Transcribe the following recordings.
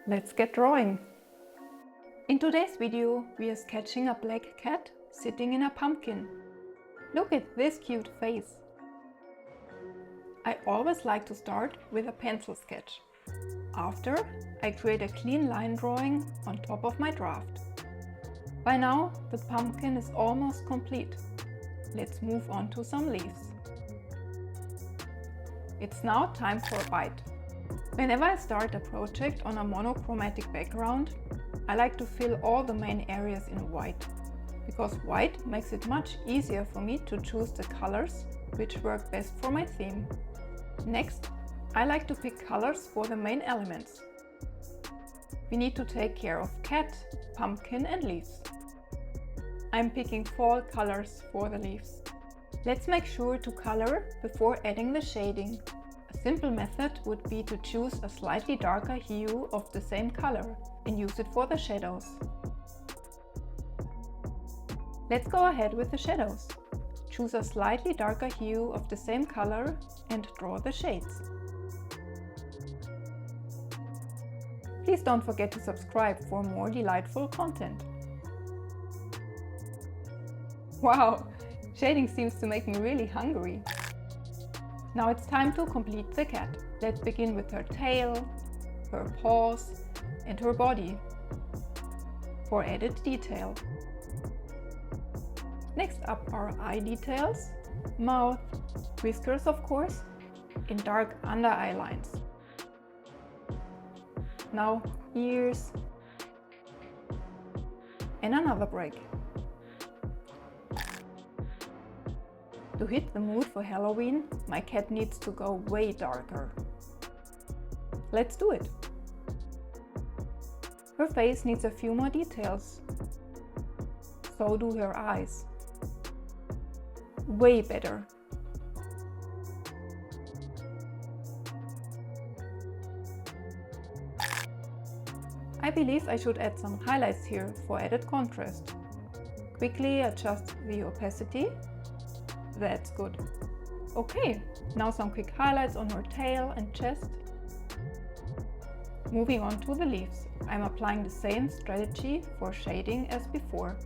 Let's get drawing! In today's video we are sketching a black cat sitting in a pumpkin. Look at this cute face! I always like to start with a pencil sketch. After, I create a clean line drawing on top of my draft. By now the pumpkin is almost complete. Let's move on to some leaves. It's now time for a bite. Whenever I start a project on a monochromatic background, I like to fill all the main areas in white, because white makes it much easier for me to choose the colors which work best for my theme. Next, I like to pick colors for the main elements. We need to take care of cat, pumpkin and leaves. I'm picking fall colors for the leaves. Let's make sure to color before adding the shading. A simple method would be to choose a slightly darker hue of the same color and use it for the shadows. Let's go ahead with the shadows. Choose a slightly darker hue of the same color and draw the shades. Please don't forget to subscribe for more delightful content. Wow! Shading seems to make me really hungry. Now it's time to complete the cat. Let's begin with her tail, her paws and her body for added detail. Next up are eye details, mouth, whiskers of course, and dark under eye lines. Now ears and another break. To hit the mood for Halloween, my cat needs to go way darker. Let's do it! Her face needs a few more details. So do her eyes. Way better! I believe I should add some highlights here for added contrast. Quickly adjust the opacity. That's good. Okay, now some quick highlights on her tail and chest. Moving on to the leaves. I'm applying the same strategy for shading as before.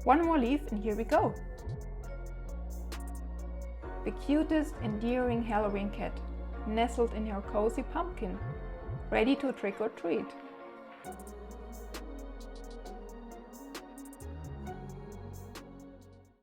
One more leaf and here we go. The cutest, endearing Halloween cat, nestled in her cozy pumpkin, ready to trick or treat.